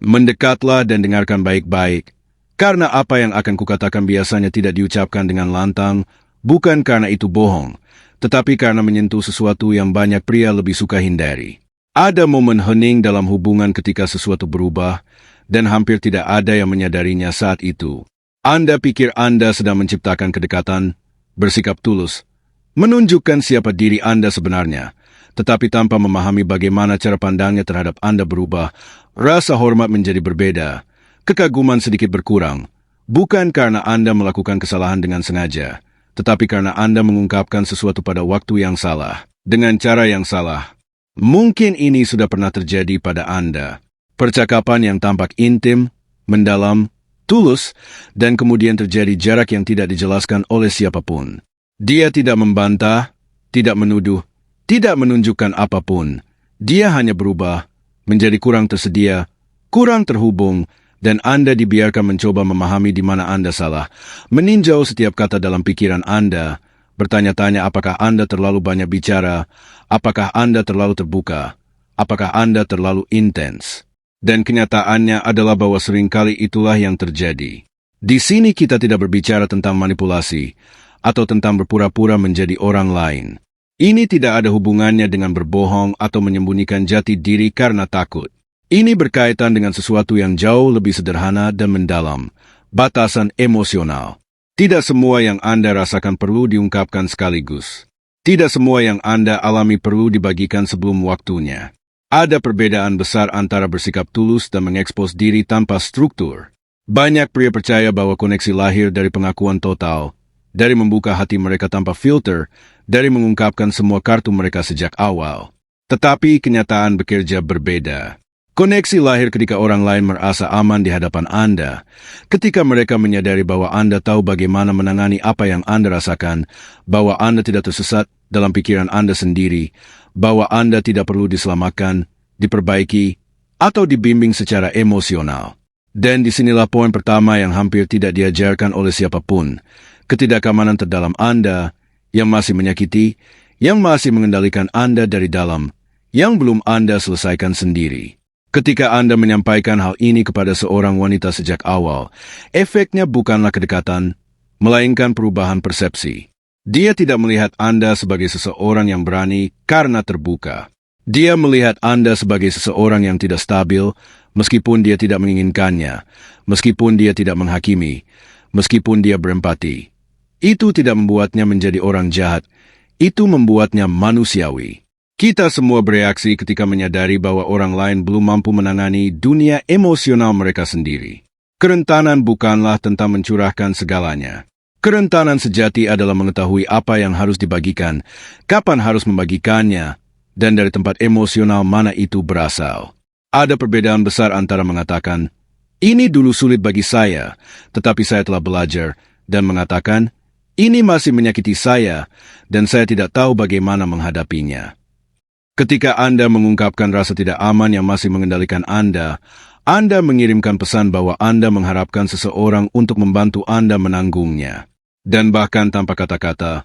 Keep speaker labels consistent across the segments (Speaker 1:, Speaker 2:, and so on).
Speaker 1: Mendekatlah dan dengarkan baik-baik, karena apa yang akan kukatakan biasanya tidak diucapkan dengan lantang, bukan karena itu bohong, tetapi karena menyentuh sesuatu yang banyak pria lebih suka hindari. Ada momen hening dalam hubungan ketika sesuatu berubah, dan hampir tidak ada yang menyadarinya saat itu. Anda pikir Anda sedang menciptakan kedekatan, bersikap tulus, menunjukkan siapa diri Anda sebenarnya, tetapi tanpa memahami bagaimana cara pandangnya terhadap Anda berubah, rasa hormat menjadi berbeda, kekaguman sedikit berkurang, bukan karena Anda melakukan kesalahan dengan sengaja, tetapi karena Anda mengungkapkan sesuatu pada waktu yang salah, dengan cara yang salah. Mungkin ini sudah pernah terjadi pada Anda. Percakapan yang tampak intim, mendalam, tulus, dan kemudian terjadi jarak yang tidak dijelaskan oleh siapapun. Dia tidak membantah, tidak menuduh, tidak menunjukkan apapun. Dia hanya berubah, menjadi kurang tersedia, kurang terhubung, dan Anda dibiarkan mencoba memahami di mana Anda salah, meninjau setiap kata dalam pikiran Anda, bertanya-tanya apakah Anda terlalu banyak bicara, apakah Anda terlalu terbuka, apakah Anda terlalu intens. Dan kenyataannya adalah bahwa seringkali itulah yang terjadi. Di sini kita tidak berbicara tentang manipulasi, atau tentang berpura-pura menjadi orang lain. Ini tidak ada hubungannya dengan berbohong atau menyembunyikan jati diri karena takut. Ini berkaitan dengan sesuatu yang jauh lebih sederhana dan mendalam, batasan emosional. Tidak semua yang Anda rasakan perlu diungkapkan sekaligus. Tidak semua yang Anda alami perlu dibagikan sebelum waktunya. Ada perbedaan besar antara bersikap tulus dan mengekspos diri tanpa struktur. Banyak pria percaya bahwa koneksi lahir dari pengakuan total, dari membuka hati mereka tanpa filter, dari mengungkapkan semua kartu mereka sejak awal. Tetapi kenyataan bekerja berbeda. Koneksi lahir ketika orang lain merasa aman di hadapan Anda, ketika mereka menyadari bahwa Anda tahu bagaimana menangani apa yang Anda rasakan, bahwa Anda tidak tersesat dalam pikiran Anda sendiri, bahwa Anda tidak perlu diselamatkan, diperbaiki, atau dibimbing secara emosional. Dan disinilah poin pertama yang hampir tidak diajarkan oleh siapapun, ketidakamanan terdalam Anda, yang masih menyakiti, yang masih mengendalikan Anda dari dalam, yang belum Anda selesaikan sendiri. Ketika Anda menyampaikan hal ini kepada seorang wanita sejak awal, efeknya bukanlah kedekatan, melainkan perubahan persepsi. Dia tidak melihat Anda sebagai seseorang yang berani karena terbuka. Dia melihat Anda sebagai seseorang yang tidak stabil, meskipun dia tidak menginginkannya, meskipun dia tidak menghakimi, meskipun dia berempati. Itu tidak membuatnya menjadi orang jahat, itu membuatnya manusiawi. Kita semua bereaksi ketika menyadari bahwa orang lain belum mampu menangani dunia emosional mereka sendiri. Kerentanan bukanlah tentang mencurahkan segalanya. Kerentanan sejati adalah mengetahui apa yang harus dibagikan, kapan harus membagikannya, dan dari tempat emosional mana itu berasal. Ada perbedaan besar antara mengatakan, ini dulu sulit bagi saya, tetapi saya telah belajar, dan mengatakan, ini masih menyakiti saya, dan saya tidak tahu bagaimana menghadapinya. Ketika Anda mengungkapkan rasa tidak aman yang masih mengendalikan Anda mengirimkan pesan bahwa Anda mengharapkan seseorang untuk membantu Anda menanggungnya. Dan bahkan tanpa kata-kata,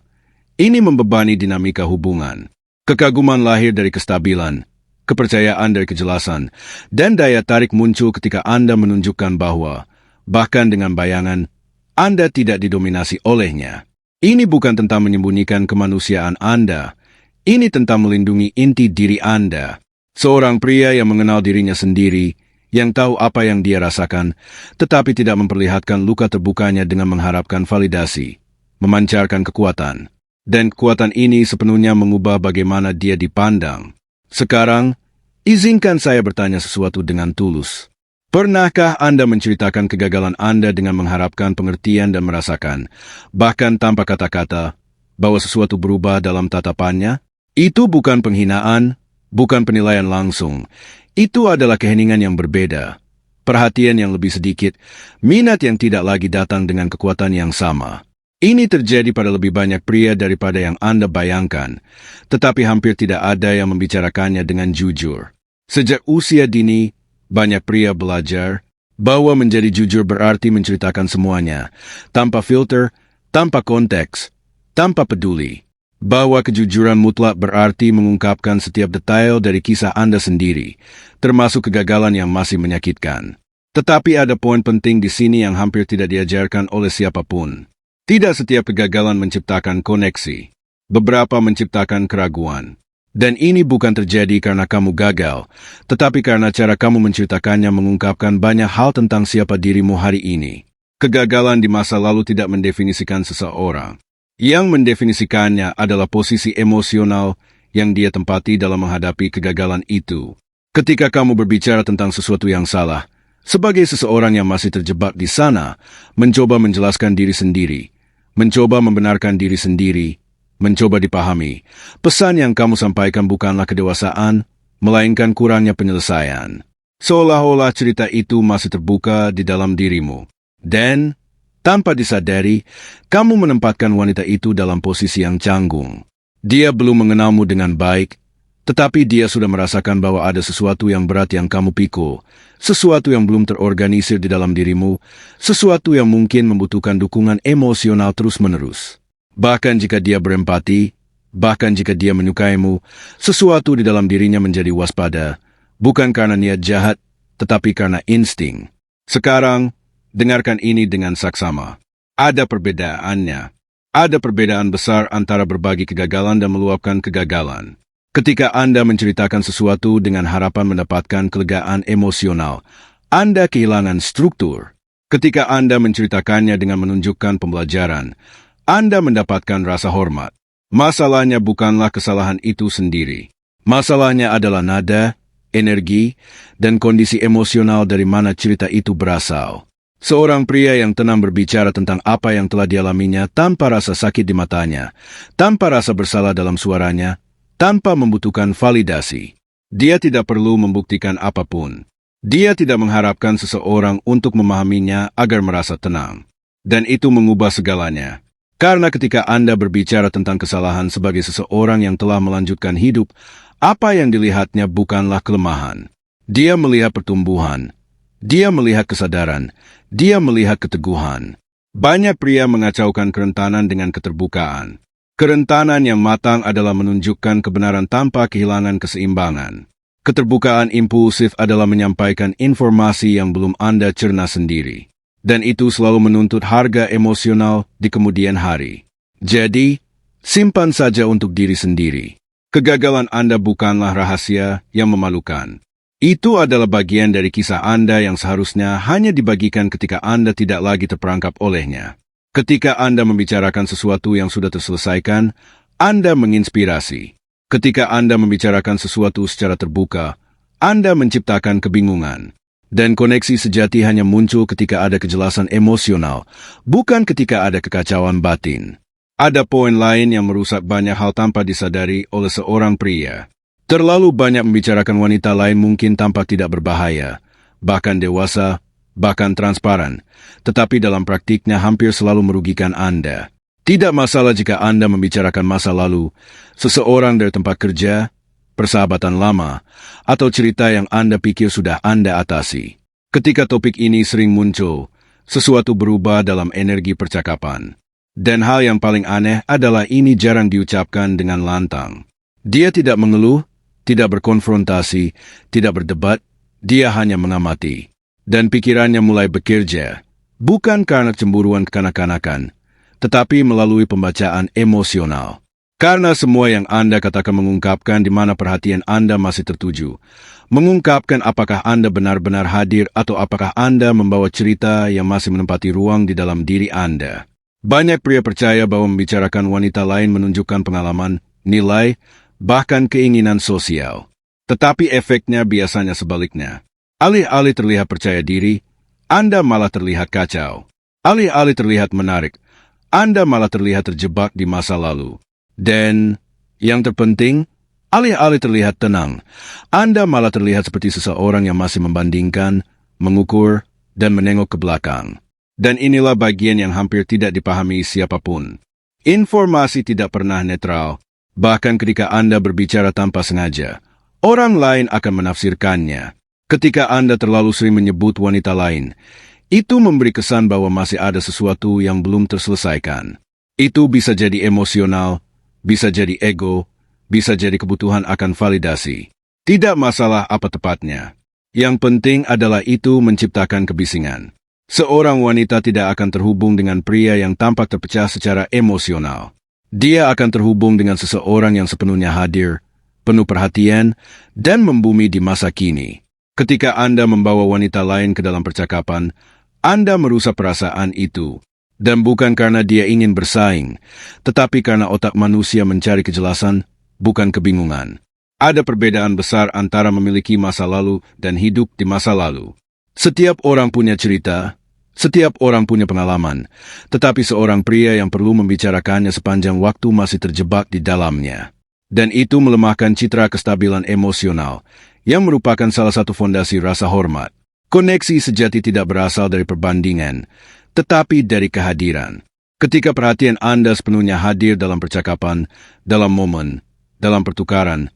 Speaker 1: ini membebani dinamika hubungan. Kekaguman lahir dari kestabilan, kepercayaan dari kejelasan, dan daya tarik muncul ketika Anda menunjukkan bahwa, bahkan dengan bayangan, Anda tidak didominasi olehnya. Ini bukan tentang menyembunyikan kemanusiaan Anda, ini tentang melindungi inti diri Anda. Seorang pria yang mengenal dirinya sendiri, yang tahu apa yang dia rasakan, tetapi tidak memperlihatkan luka terbukanya dengan mengharapkan validasi, memancarkan kekuatan. Dan kekuatan ini sepenuhnya mengubah bagaimana dia dipandang. Sekarang, izinkan saya bertanya sesuatu dengan tulus. Pernahkah Anda menceritakan kegagalan Anda dengan mengharapkan pengertian dan merasakan, bahkan tanpa kata-kata, bahwa sesuatu berubah dalam tatapannya? Itu bukan penghinaan, bukan penilaian langsung. Itu adalah keheningan yang berbeda, perhatian yang lebih sedikit, minat yang tidak lagi datang dengan kekuatan yang sama. Ini terjadi pada lebih banyak pria daripada yang Anda bayangkan, tetapi hampir tidak ada yang membicarakannya dengan jujur. Sejak usia dini, banyak pria belajar bahwa menjadi jujur berarti menceritakan semuanya, tanpa filter, tanpa konteks, tanpa peduli. Bahwa kejujuran mutlak berarti mengungkapkan setiap detail dari kisah Anda sendiri, termasuk kegagalan yang masih menyakitkan. Tetapi ada poin penting di sini yang hampir tidak diajarkan oleh siapapun. Tidak setiap kegagalan menciptakan koneksi. Beberapa menciptakan keraguan. Dan ini bukan terjadi karena kamu gagal, tetapi karena cara kamu menceritakannya mengungkapkan banyak hal tentang siapa dirimu hari ini. Kegagalan di masa lalu tidak mendefinisikan seseorang. Yang mendefinisikannya adalah posisi emosional yang dia tempati dalam menghadapi kegagalan itu. Ketika kamu berbicara tentang sesuatu yang salah, sebagai seseorang yang masih terjebak di sana, mencoba menjelaskan diri sendiri, mencoba membenarkan diri sendiri, mencoba dipahami, pesan yang kamu sampaikan bukanlah kedewasaan, melainkan kurangnya penyelesaian. Seolah-olah cerita itu masih terbuka di dalam dirimu. Dan tanpa disadari, kamu menempatkan wanita itu dalam posisi yang canggung. Dia belum mengenalmu dengan baik, tetapi dia sudah merasakan bahwa ada sesuatu yang berat yang kamu pikul, sesuatu yang belum terorganisir di dalam dirimu, sesuatu yang mungkin membutuhkan dukungan emosional terus-menerus. Bahkan jika dia berempati, bahkan jika dia menyukaimu, sesuatu di dalam dirinya menjadi waspada, bukan karena niat jahat, tetapi karena insting. Sekarang, dengarkan ini dengan saksama. Ada perbedaannya. Ada perbedaan besar antara berbagi kegagalan dan meluapkan kegagalan. Ketika Anda menceritakan sesuatu dengan harapan mendapatkan kelegaan emosional, Anda kehilangan struktur. Ketika Anda menceritakannya dengan menunjukkan pembelajaran, Anda mendapatkan rasa hormat. Masalahnya bukanlah kesalahan itu sendiri. Masalahnya adalah nada, energi, dan kondisi emosional dari mana cerita itu berasal. Seorang pria yang tenang berbicara tentang apa yang telah dialaminya tanpa rasa sakit di matanya, tanpa rasa bersalah dalam suaranya, tanpa membutuhkan validasi. Dia tidak perlu membuktikan apapun. Dia tidak mengharapkan seseorang untuk memahaminya agar merasa tenang. Dan itu mengubah segalanya. Karena ketika Anda berbicara tentang kesalahan sebagai seseorang yang telah melanjutkan hidup, apa yang dilihatnya bukanlah kelemahan. Dia melihat pertumbuhan. Dia melihat kesadaran, dia melihat keteguhan. Banyak pria mengacaukan kerentanan dengan keterbukaan. Kerentanan yang matang adalah menunjukkan kebenaran tanpa kehilangan keseimbangan. Keterbukaan impulsif adalah menyampaikan informasi yang belum Anda cerna sendiri. Dan itu selalu menuntut harga emosional di kemudian hari. Jadi, simpan saja untuk diri sendiri. Kegagalan Anda bukanlah rahasia yang memalukan. Itu adalah bagian dari kisah Anda yang seharusnya hanya dibagikan ketika Anda tidak lagi terperangkap olehnya. Ketika Anda membicarakan sesuatu yang sudah terselesaikan, Anda menginspirasi. Ketika Anda membicarakan sesuatu secara terbuka, Anda menciptakan kebingungan. Dan koneksi sejati hanya muncul ketika ada kejelasan emosional, bukan ketika ada kekacauan batin. Ada poin lain yang merusak banyak hal tanpa disadari oleh seorang pria. Terlalu banyak membicarakan wanita lain mungkin tampak tidak berbahaya, bahkan dewasa, bahkan transparan, tetapi dalam praktiknya hampir selalu merugikan Anda. Tidak masalah jika Anda membicarakan masa lalu, seseorang dari tempat kerja, persahabatan lama, atau cerita yang Anda pikir sudah Anda atasi. Ketika topik ini sering muncul, sesuatu berubah dalam energi percakapan. Dan hal yang paling aneh adalah ini jarang diucapkan dengan lantang. Dia tidak mengeluh, tidak berkonfrontasi, tidak berdebat, dia hanya mengamati. Dan pikirannya mulai bekerja, bukan karena cemburuan kekanak-kanakan, tetapi melalui pembacaan emosional. Karena semua yang Anda katakan mengungkapkan di mana perhatian Anda masih tertuju, mengungkapkan apakah Anda benar-benar hadir atau apakah Anda membawa cerita yang masih menempati ruang di dalam diri Anda. Banyak pria percaya bahwa membicarakan wanita lain menunjukkan pengalaman, nilai, bahkan keinginan sosial. Tetapi efeknya biasanya sebaliknya. Alih-alih terlihat percaya diri, Anda malah terlihat kacau. Alih-alih terlihat menarik, Anda malah terlihat terjebak di masa lalu. Dan, yang terpenting, alih-alih terlihat tenang, Anda malah terlihat seperti seseorang yang masih membandingkan, mengukur, dan menengok ke belakang. Dan inilah bagian yang hampir tidak dipahami siapapun. Informasi tidak pernah netral. Bahkan ketika Anda berbicara tanpa sengaja, orang lain akan menafsirkannya. Ketika Anda terlalu sering menyebut wanita lain, itu memberi kesan bahwa masih ada sesuatu yang belum terselesaikan. Itu bisa jadi emosional, bisa jadi ego, bisa jadi kebutuhan akan validasi. Tidak masalah apa tepatnya. Yang penting adalah itu menciptakan kebisingan. Seorang wanita tidak akan terhubung dengan pria yang tampak terpecah secara emosional. Dia akan terhubung dengan seseorang yang sepenuhnya hadir, penuh perhatian, dan membumi di masa kini. Ketika Anda membawa wanita lain ke dalam percakapan, Anda merusak perasaan itu. Dan bukan karena dia ingin bersaing, tetapi karena otak manusia mencari kejelasan, bukan kebingungan. Ada perbedaan besar antara memiliki masa lalu dan hidup di masa lalu. Setiap orang punya cerita, setiap orang punya pengalaman, tetapi seorang pria yang perlu membicarakannya sepanjang waktu masih terjebak di dalamnya. Dan itu melemahkan citra kestabilan emosional, yang merupakan salah satu fondasi rasa hormat. Koneksi sejati tidak berasal dari perbandingan, tetapi dari kehadiran. Ketika perhatian Anda sepenuhnya hadir dalam percakapan, dalam momen, dalam pertukaran,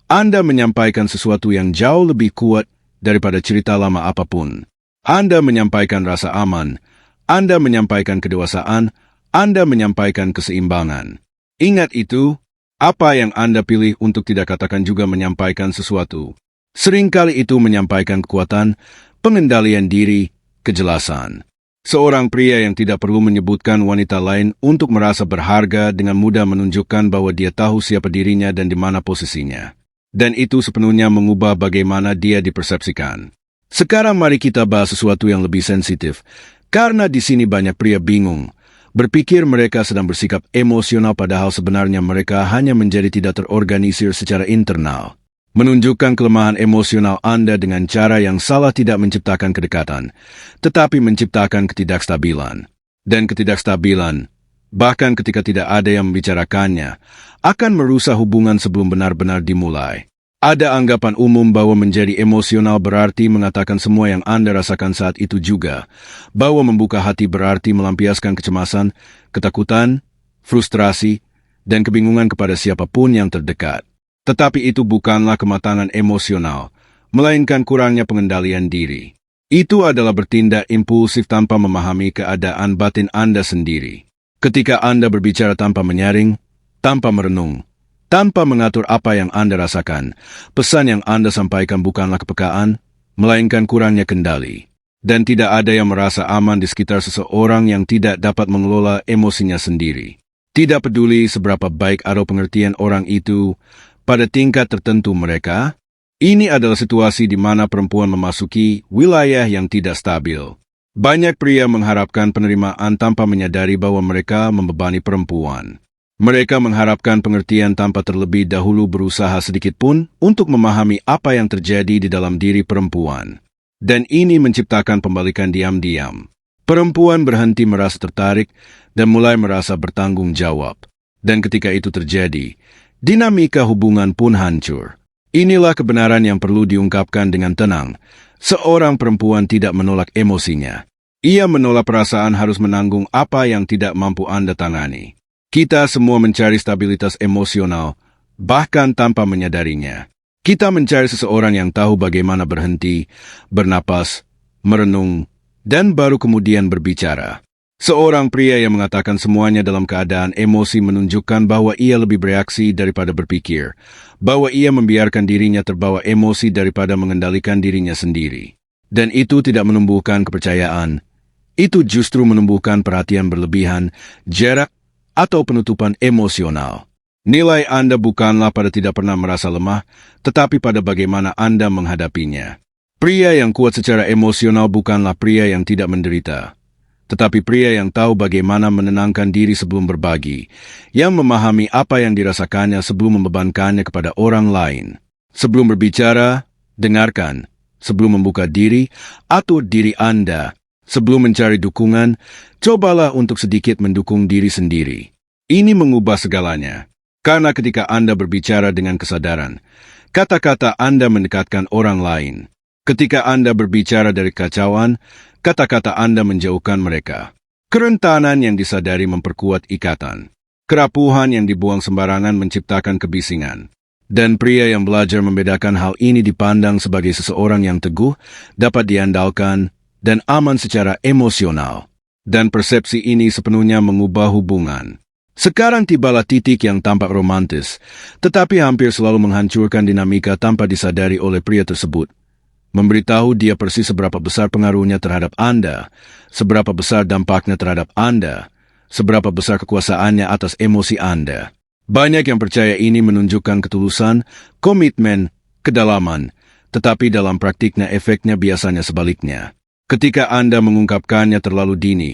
Speaker 1: Anda menyampaikan sesuatu yang jauh lebih kuat daripada cerita lama apapun. Anda menyampaikan rasa aman, Anda menyampaikan kedewasaan, Anda menyampaikan keseimbangan. Ingat itu, apa yang Anda pilih untuk tidak katakan juga menyampaikan sesuatu. Seringkali itu menyampaikan kekuatan, pengendalian diri, kejelasan. Seorang pria yang tidak perlu menyebutkan wanita lain untuk merasa berharga dengan mudah menunjukkan bahwa dia tahu siapa dirinya dan di mana posisinya. Dan itu sepenuhnya mengubah bagaimana dia dipersepsikan. Sekarang mari kita bahas sesuatu yang lebih sensitif, karena di sini banyak pria bingung, berpikir mereka sedang bersikap emosional padahal sebenarnya mereka hanya menjadi tidak terorganisir secara internal. Menunjukkan kelemahan emosional Anda dengan cara yang salah tidak menciptakan kedekatan, tetapi menciptakan ketidakstabilan. Dan ketidakstabilan, bahkan ketika tidak ada yang membicarakannya, akan merusak hubungan sebelum benar-benar dimulai. Ada anggapan umum bahwa menjadi emosional berarti mengatakan semua yang Anda rasakan saat itu juga, bahwa membuka hati berarti melampiaskan kecemasan, ketakutan, frustrasi, dan kebingungan kepada siapapun yang terdekat. Tetapi itu bukanlah kematangan emosional, melainkan kurangnya pengendalian diri. Itu adalah bertindak impulsif tanpa memahami keadaan batin Anda sendiri. Ketika Anda berbicara tanpa menyaring, tanpa merenung, tanpa mengatur apa yang Anda rasakan, pesan yang Anda sampaikan bukanlah kepekaan, melainkan kurangnya kendali. Dan tidak ada yang merasa aman di sekitar seseorang yang tidak dapat mengelola emosinya sendiri. Tidak peduli seberapa baik atau pengertian orang itu, pada tingkat tertentu mereka, ini adalah situasi di mana perempuan memasuki wilayah yang tidak stabil. Banyak pria mengharapkan penerimaan tanpa menyadari bahwa mereka membebani perempuan. Mereka mengharapkan pengertian tanpa terlebih dahulu berusaha sedikit pun untuk memahami apa yang terjadi di dalam diri perempuan. Dan ini menciptakan pembalikan diam-diam. Perempuan berhenti merasa tertarik dan mulai merasa bertanggung jawab. Dan ketika itu terjadi, dinamika hubungan pun hancur. Inilah kebenaran yang perlu diungkapkan dengan tenang. Seorang perempuan tidak menolak emosinya. Ia menolak perasaan harus menanggung apa yang tidak mampu Anda tangani. Kita semua mencari stabilitas emosional, bahkan tanpa menyadarinya. Kita mencari seseorang yang tahu bagaimana berhenti, bernapas, merenung, dan baru kemudian berbicara. Seorang pria yang mengatakan semuanya dalam keadaan emosi menunjukkan bahwa ia lebih bereaksi daripada berpikir, bahwa ia membiarkan dirinya terbawa emosi daripada mengendalikan dirinya sendiri. Dan itu tidak menumbuhkan kepercayaan. Itu justru menumbuhkan perhatian berlebihan, jarak, atau penutupan emosional. Nilai Anda bukanlah pada tidak pernah merasa lemah, tetapi pada bagaimana Anda menghadapinya. Pria yang kuat secara emosional bukanlah pria yang tidak menderita, tetapi pria yang tahu bagaimana menenangkan diri sebelum berbagi, yang memahami apa yang dirasakannya sebelum membebankannya kepada orang lain. Sebelum berbicara, dengarkan. Sebelum membuka diri, atur diri Anda. Sebelum mencari dukungan, cobalah untuk sedikit mendukung diri sendiri. Ini mengubah segalanya. Karena ketika Anda berbicara dengan kesadaran, kata-kata Anda mendekatkan orang lain. Ketika Anda berbicara dari kacauan, kata-kata Anda menjauhkan mereka. Kerentanan yang disadari memperkuat ikatan. Kerapuhan yang dibuang sembarangan menciptakan kebisingan. Dan pria yang belajar membedakan hal ini dipandang sebagai seseorang yang teguh, dapat diandalkan, dan aman secara emosional. Dan persepsi ini sepenuhnya mengubah hubungan. Sekarang tibalah titik yang tampak romantis, tetapi hampir selalu menghancurkan dinamika tanpa disadari oleh pria tersebut. Memberitahu dia persis seberapa besar pengaruhnya terhadap Anda, seberapa besar dampaknya terhadap Anda, seberapa besar kekuasaannya atas emosi Anda. Banyak yang percaya ini menunjukkan ketulusan, komitmen, kedalaman, tetapi dalam praktiknya efeknya biasanya sebaliknya. Ketika Anda mengungkapkannya terlalu dini,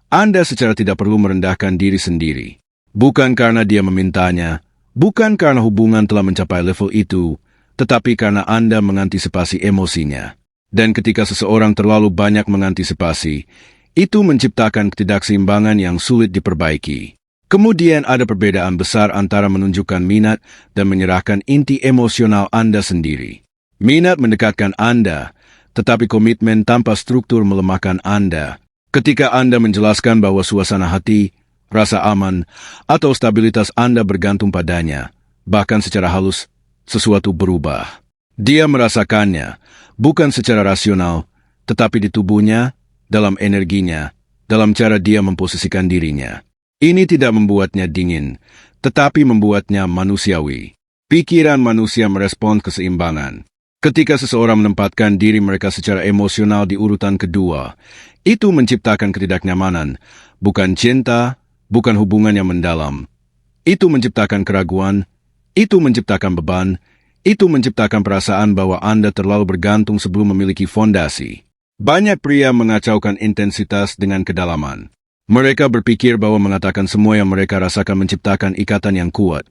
Speaker 1: Anda secara tidak perlu merendahkan diri sendiri. Bukan karena dia memintanya, bukan karena hubungan telah mencapai level itu, tetapi karena Anda mengantisipasi emosinya. Dan ketika seseorang terlalu banyak mengantisipasi, itu menciptakan ketidakseimbangan yang sulit diperbaiki. Kemudian ada perbedaan besar antara menunjukkan minat dan menyerahkan inti emosional Anda sendiri. Minat mendekatkan Anda, tetapi komitmen tanpa struktur melemahkan Anda. Ketika Anda menjelaskan bahwa suasana hati, rasa aman, atau stabilitas Anda bergantung padanya, bahkan secara halus, sesuatu berubah. Dia merasakannya, bukan secara rasional, tetapi di tubuhnya, dalam energinya, dalam cara dia memposisikan dirinya. Ini tidak membuatnya dingin, tetapi membuatnya manusiawi. Pikiran manusia merespons keseimbangan. Ketika seseorang menempatkan diri mereka secara emosional di urutan kedua, itu menciptakan ketidaknyamanan, bukan cinta, bukan hubungan yang mendalam. Itu menciptakan keraguan, itu menciptakan beban, itu menciptakan perasaan bahwa Anda terlalu bergantung sebelum memiliki fondasi. Banyak pria mengacaukan intensitas dengan kedalaman. Mereka berpikir bahwa mengatakan semua yang mereka rasakan menciptakan ikatan yang kuat.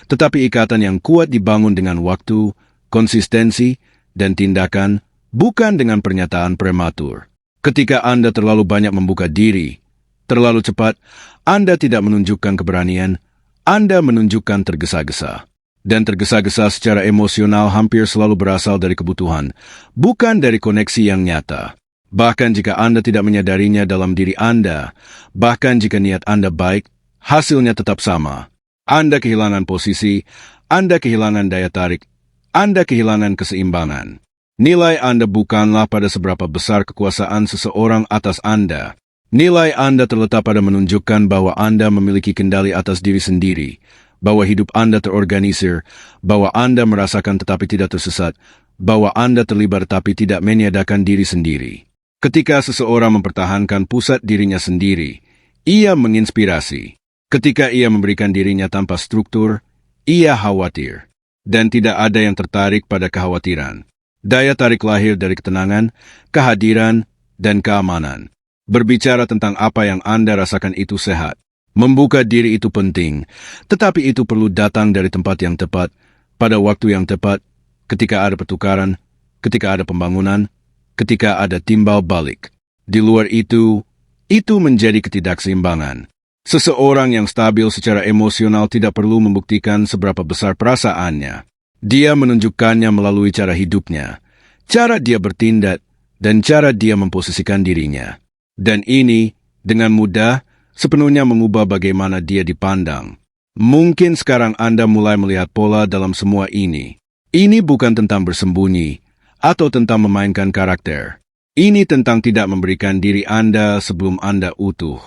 Speaker 1: Tetapi ikatan yang kuat dibangun dengan waktu, konsistensi, dan tindakan, bukan dengan pernyataan prematur. Ketika Anda terlalu banyak membuka diri, terlalu cepat, Anda tidak menunjukkan keberanian, Anda menunjukkan tergesa-gesa. Dan tergesa-gesa secara emosional hampir selalu berasal dari kebutuhan, bukan dari koneksi yang nyata. Bahkan jika Anda tidak menyadarinya dalam diri Anda, bahkan jika niat Anda baik, hasilnya tetap sama. Anda kehilangan posisi, Anda kehilangan daya tarik, Anda kehilangan keseimbangan. Nilai Anda bukanlah pada seberapa besar kekuasaan seseorang atas Anda. Nilai Anda terletak pada menunjukkan bahwa Anda memiliki kendali atas diri sendiri, bahwa hidup Anda terorganisir, bahwa Anda merasakan tetapi tidak tersesat, bahwa Anda terlibat tapi tidak meniadakan diri sendiri. Ketika seseorang mempertahankan pusat dirinya sendiri, ia menginspirasi. Ketika ia memberikan dirinya tanpa struktur, ia khawatir. Dan tidak ada yang tertarik pada kekhawatiran. Daya tarik lahir dari ketenangan, kehadiran, dan keamanan. Berbicara tentang apa yang Anda rasakan itu sehat. Membuka diri itu penting, tetapi itu perlu datang dari tempat yang tepat, pada waktu yang tepat, ketika ada pertukaran, ketika ada pembangunan, ketika ada timbal balik. Di luar itu menjadi ketidakseimbangan. Seseorang yang stabil secara emosional tidak perlu membuktikan seberapa besar perasaannya. Dia menunjukkannya melalui cara hidupnya, cara dia bertindak, dan cara dia memposisikan dirinya. Dan ini, dengan mudah, sepenuhnya mengubah bagaimana dia dipandang. Mungkin sekarang Anda mulai melihat pola dalam semua ini. Ini bukan tentang bersembunyi, atau tentang memainkan karakter. Ini tentang tidak memberikan diri Anda sebelum Anda utuh.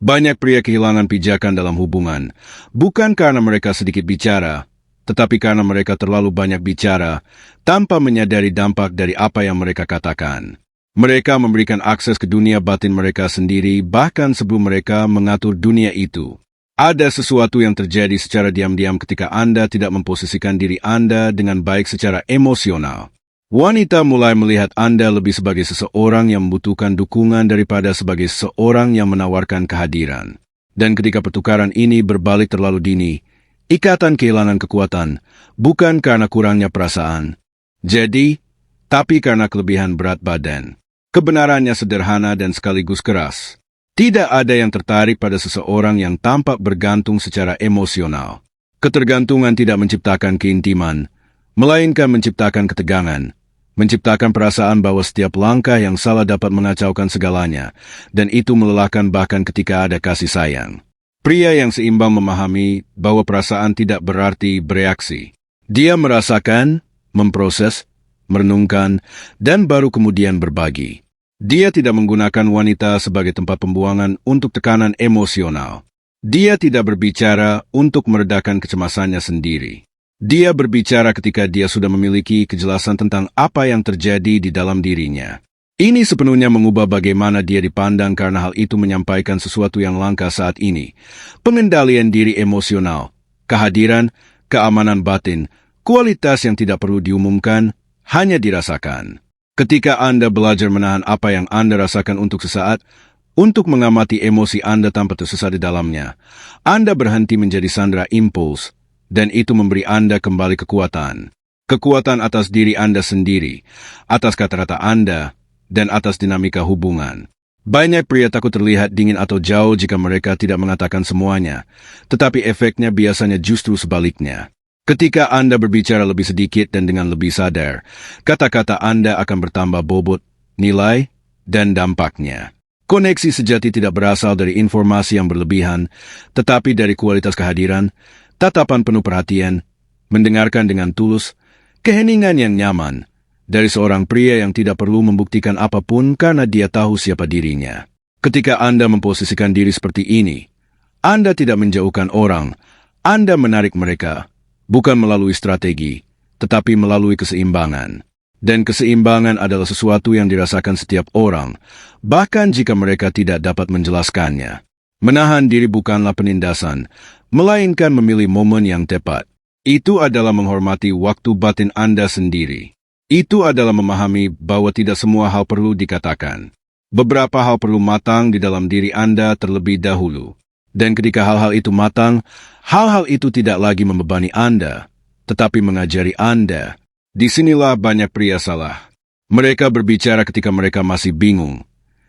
Speaker 1: Banyak pria kehilangan pijakan dalam hubungan, bukan karena mereka sedikit bicara, tetapi karena mereka terlalu banyak bicara, tanpa menyadari dampak dari apa yang mereka katakan. Mereka memberikan akses ke dunia batin mereka sendiri, bahkan sebelum mereka mengatur dunia itu. Ada sesuatu yang terjadi secara diam-diam ketika Anda tidak memposisikan diri Anda dengan baik secara emosional. Wanita mulai melihat Anda lebih sebagai seseorang yang membutuhkan dukungan daripada sebagai seseorang yang menawarkan kehadiran. Dan ketika pertukaran ini berbalik terlalu dini, ikatan kehilangan kekuatan, bukan karena kurangnya perasaan. Jadi, tapi karena kelebihan berat badan. Kebenarannya sederhana dan sekaligus keras. Tidak ada yang tertarik pada seseorang yang tampak bergantung secara emosional. Ketergantungan tidak menciptakan keintiman, melainkan menciptakan ketegangan. Menciptakan perasaan bahwa setiap langkah yang salah dapat mengacaukan segalanya, dan itu melelahkan bahkan ketika ada kasih sayang. Pria yang seimbang memahami bahwa perasaan tidak berarti bereaksi. Dia merasakan, memproses, merenungkan, dan baru kemudian berbagi. Dia tidak menggunakan wanita sebagai tempat pembuangan untuk tekanan emosional. Dia tidak berbicara untuk meredakan kecemasannya sendiri. Dia berbicara ketika dia sudah memiliki kejelasan tentang apa yang terjadi di dalam dirinya. Ini sepenuhnya mengubah bagaimana dia dipandang karena hal itu menyampaikan sesuatu yang langka saat ini. Pengendalian diri emosional, kehadiran, keamanan batin, kualitas yang tidak perlu diumumkan, hanya dirasakan. Ketika Anda belajar menahan apa yang Anda rasakan untuk sesaat, untuk mengamati emosi Anda tanpa tersesat di dalamnya, Anda berhenti menjadi sandera impuls, dan itu memberi Anda kembali kekuatan. Kekuatan atas diri Anda sendiri, atas kata-kata Anda, dan atas dinamika hubungan. Banyak pria takut terlihat dingin atau jauh jika mereka tidak mengatakan semuanya, tetapi efeknya biasanya justru sebaliknya. Ketika Anda berbicara lebih sedikit dan dengan lebih sadar, kata-kata Anda akan bertambah bobot, nilai, dan dampaknya. Koneksi sejati tidak berasal dari informasi yang berlebihan, tetapi dari kualitas kehadiran, tatapan penuh perhatian, mendengarkan dengan tulus, keheningan yang nyaman, dari seorang pria yang tidak perlu membuktikan apapun karena dia tahu siapa dirinya. Ketika Anda memposisikan diri seperti ini, Anda tidak menjauhkan orang, Anda menarik mereka, bukan melalui strategi, tetapi melalui keseimbangan. Dan keseimbangan adalah sesuatu yang dirasakan setiap orang, bahkan jika mereka tidak dapat menjelaskannya. Menahan diri bukanlah penindasan, melainkan memilih momen yang tepat. Itu adalah menghormati waktu batin Anda sendiri. Itu adalah memahami bahwa tidak semua hal perlu dikatakan. Beberapa hal perlu matang di dalam diri Anda terlebih dahulu. Dan ketika hal-hal itu matang, hal-hal itu tidak lagi membebani Anda, tetapi mengajari Anda. Disinilah banyak pria salah. Mereka berbicara ketika mereka masih bingung,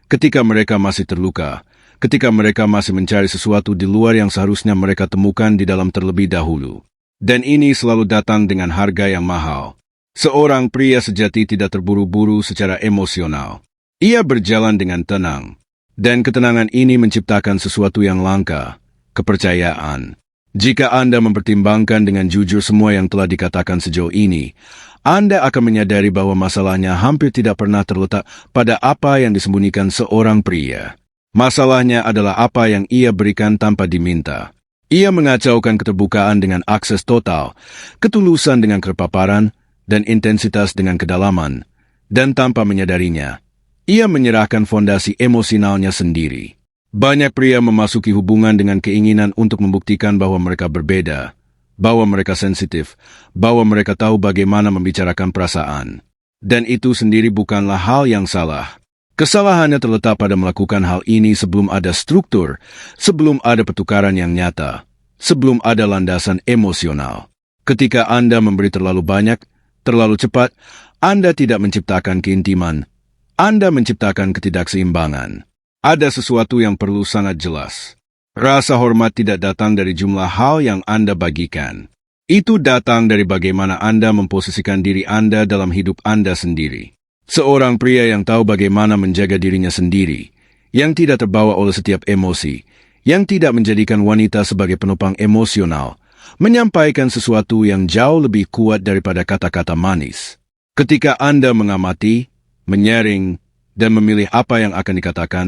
Speaker 1: ketika mereka masih terluka, ketika mereka masih mencari sesuatu di luar yang seharusnya mereka temukan di dalam terlebih dahulu. Dan ini selalu datang dengan harga yang mahal. Seorang pria sejati tidak terburu-buru secara emosional. Ia berjalan dengan tenang. Dan ketenangan ini menciptakan sesuatu yang langka, kepercayaan. Jika Anda mempertimbangkan dengan jujur semua yang telah dikatakan sejauh ini, Anda akan menyadari bahwa masalahnya hampir tidak pernah terletak pada apa yang disembunyikan seorang pria. Masalahnya adalah apa yang ia berikan tanpa diminta. Ia mengacaukan keterbukaan dengan akses total, ketulusan dengan kepaparan, dan intensitas dengan kedalaman, dan tanpa menyadarinya, ia menyerahkan fondasi emosionalnya sendiri. Banyak pria memasuki hubungan dengan keinginan untuk membuktikan bahwa mereka berbeda, bahwa mereka sensitif, bahwa mereka tahu bagaimana membicarakan perasaan. Dan itu sendiri bukanlah hal yang salah. Kesalahannya terletak pada melakukan hal ini sebelum ada struktur, sebelum ada pertukaran yang nyata, sebelum ada landasan emosional. Ketika Anda memberi terlalu banyak, terlalu cepat, Anda tidak menciptakan keintiman, Anda menciptakan ketidakseimbangan. Ada sesuatu yang perlu sangat jelas. Rasa hormat tidak datang dari jumlah hal yang Anda bagikan. Itu datang dari bagaimana Anda memposisikan diri Anda dalam hidup Anda sendiri. Seorang pria yang tahu bagaimana menjaga dirinya sendiri, yang tidak terbawa oleh setiap emosi, yang tidak menjadikan wanita sebagai penopang emosional, menyampaikan sesuatu yang jauh lebih kuat daripada kata-kata manis. Ketika Anda mengamati, menyaring, dan memilih apa yang akan dikatakan,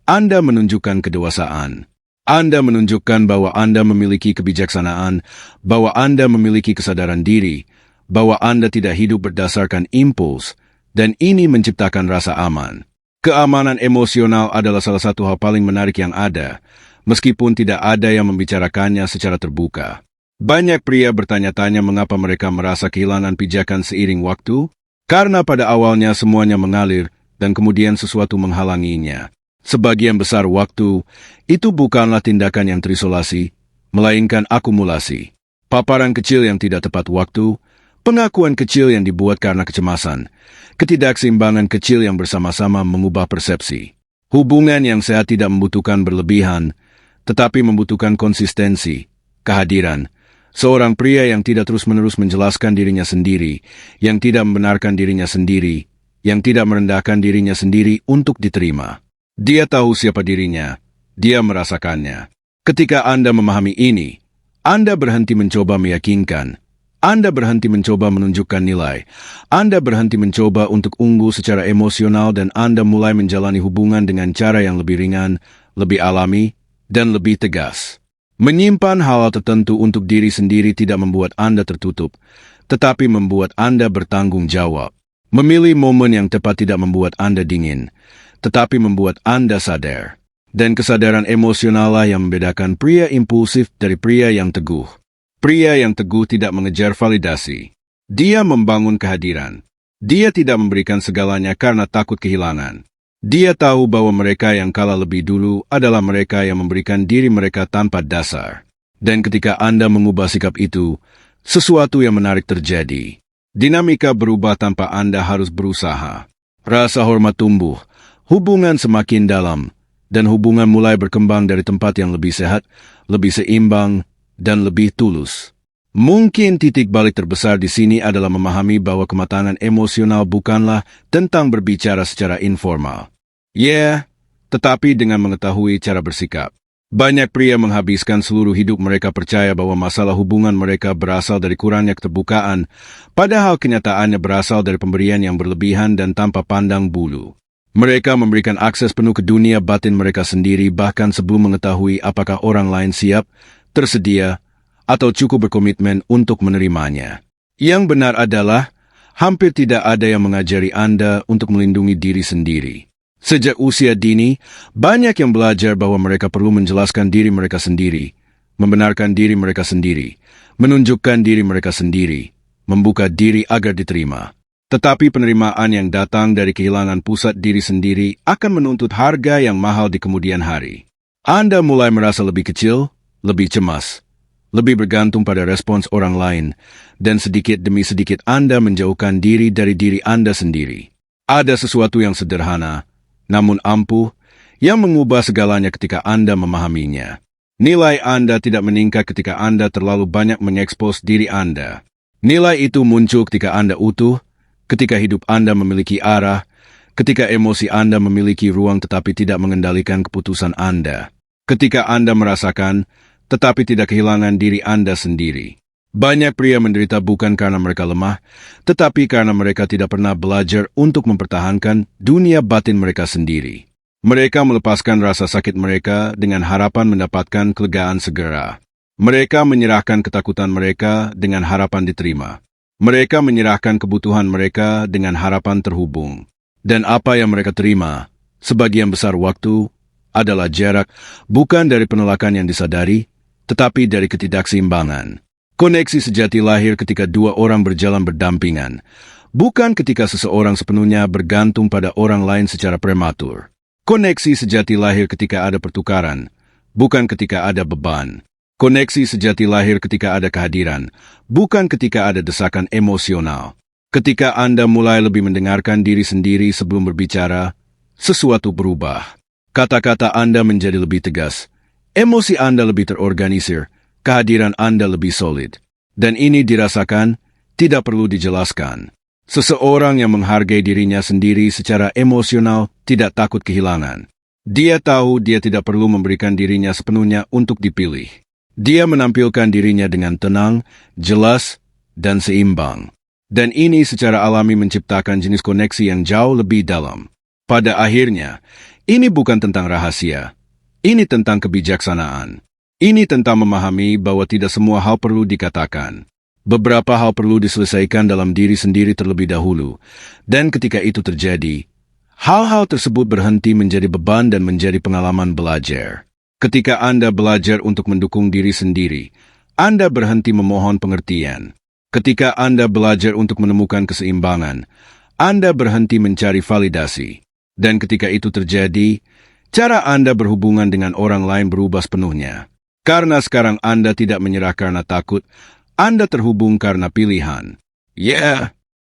Speaker 1: Anda menunjukkan kedewasaan. Anda menunjukkan bahwa Anda memiliki kebijaksanaan, bahwa Anda memiliki kesadaran diri, bahwa Anda tidak hidup berdasarkan impuls, dan ini menciptakan rasa aman. Keamanan emosional adalah salah satu hal paling menarik yang ada, meskipun tidak ada yang membicarakannya secara terbuka. Banyak pria bertanya-tanya mengapa mereka merasa kehilangan pijakan seiring waktu, karena pada awalnya semuanya mengalir dan kemudian sesuatu menghalanginya. Sebagian besar waktu, itu bukanlah tindakan yang terisolasi, melainkan akumulasi. Paparan kecil yang tidak tepat waktu, pengakuan kecil yang dibuat karena kecemasan, ketidakseimbangan kecil yang bersama-sama mengubah persepsi. Hubungan yang sehat tidak membutuhkan berlebihan, tetapi membutuhkan konsistensi, kehadiran. Seorang pria yang tidak terus-menerus menjelaskan dirinya sendiri, yang tidak membenarkan dirinya sendiri, yang tidak merendahkan dirinya sendiri untuk diterima. Dia tahu siapa dirinya, dia merasakannya. Ketika Anda memahami ini, Anda berhenti mencoba meyakinkan, Anda berhenti mencoba menunjukkan nilai, Anda berhenti mencoba untuk unggul secara emosional dan Anda mulai menjalani hubungan dengan cara yang lebih ringan, lebih alami, dan lebih tegas. Menyimpan hal tertentu untuk diri sendiri tidak membuat Anda tertutup, tetapi membuat Anda bertanggung jawab. Memilih momen yang tepat tidak membuat Anda dingin, tetapi membuat Anda sadar. Dan kesadaran emosional lah yang membedakan pria impulsif dari pria yang teguh. Pria yang teguh tidak mengejar validasi. Dia membangun kehadiran. Dia tidak memberikan segalanya karena takut kehilangan. Dia tahu bahwa mereka yang kalah lebih dulu adalah mereka yang memberikan diri mereka tanpa dasar. Dan ketika Anda mengubah sikap itu, sesuatu yang menarik terjadi. Dinamika berubah tanpa Anda harus berusaha. Rasa hormat tumbuh, hubungan semakin dalam, dan hubungan mulai berkembang dari tempat yang lebih sehat, lebih seimbang, dan lebih tulus. Mungkin titik balik terbesar di sini adalah memahami bahwa kematangan emosional bukanlah tentang berbicara secara informal. Tetapi dengan mengetahui cara bersikap. Banyak pria menghabiskan seluruh hidup mereka percaya bahwa masalah hubungan mereka berasal dari kurangnya keterbukaan, padahal kenyataannya berasal dari pemberian yang berlebihan dan tanpa pandang bulu. Mereka memberikan akses penuh ke dunia batin mereka sendiri bahkan sebelum mengetahui apakah orang lain siap, tersedia, atau cukup berkomitmen untuk menerimanya. Yang benar adalah, hampir tidak ada yang mengajari Anda untuk melindungi diri sendiri. Sejak usia dini, banyak yang belajar bahwa mereka perlu menjelaskan diri mereka sendiri, membenarkan diri mereka sendiri, menunjukkan diri mereka sendiri, membuka diri agar diterima. Tetapi penerimaan yang datang dari kehilangan pusat diri sendiri akan menuntut harga yang mahal di kemudian hari. Anda mulai merasa lebih kecil, lebih cemas, lebih bergantung pada respons orang lain, dan sedikit demi sedikit Anda menjauhkan diri dari diri Anda sendiri. Ada sesuatu yang sederhana, namun ampuh, yang mengubah segalanya ketika Anda memahaminya. Nilai Anda tidak meningkat ketika Anda terlalu banyak mengekspos diri Anda. Nilai itu muncul ketika Anda utuh, ketika hidup Anda memiliki arah, ketika emosi Anda memiliki ruang tetapi tidak mengendalikan keputusan Anda. Ketika Anda merasakan, tetapi tidak kehilangan diri Anda sendiri. Banyak pria menderita bukan karena mereka lemah, tetapi karena mereka tidak pernah belajar untuk mempertahankan dunia batin mereka sendiri. Mereka melepaskan rasa sakit mereka dengan harapan mendapatkan kelegaan segera. Mereka menyerahkan ketakutan mereka dengan harapan diterima. Mereka menyerahkan kebutuhan mereka dengan harapan terhubung. Dan apa yang mereka terima, sebagian besar waktu, adalah jarak, bukan dari penolakan yang disadari, tetapi dari ketidakseimbangan. Koneksi sejati lahir ketika dua orang berjalan berdampingan, bukan ketika seseorang sepenuhnya bergantung pada orang lain secara prematur. Koneksi sejati lahir ketika ada pertukaran, bukan ketika ada beban. Koneksi sejati lahir ketika ada kehadiran, bukan ketika ada desakan emosional. Ketika Anda mulai lebih mendengarkan diri sendiri sebelum berbicara, sesuatu berubah. Kata-kata Anda menjadi lebih tegas, emosi Anda lebih terorganisir, kehadiran Anda lebih solid. Dan ini dirasakan, tidak perlu dijelaskan. Seseorang yang menghargai dirinya sendiri secara emosional tidak takut kehilangan. Dia tahu dia tidak perlu memberikan dirinya sepenuhnya untuk dipilih. Dia menampilkan dirinya dengan tenang, jelas, dan seimbang. Dan ini secara alami menciptakan jenis koneksi yang jauh lebih dalam. Pada akhirnya, ini bukan tentang rahasia. Ini tentang kebijaksanaan. Ini tentang memahami bahwa tidak semua hal perlu dikatakan. Beberapa hal perlu diselesaikan dalam diri sendiri terlebih dahulu. Dan ketika itu terjadi, hal-hal tersebut berhenti menjadi beban dan menjadi pengalaman belajar. Ketika Anda belajar untuk mendukung diri sendiri, Anda berhenti memohon pengertian. Ketika Anda belajar untuk menemukan keseimbangan, Anda berhenti mencari validasi. Dan ketika itu terjadi, cara Anda berhubungan dengan orang lain berubah sepenuhnya. Karena sekarang Anda tidak menyerah karena takut, Anda terhubung karena pilihan.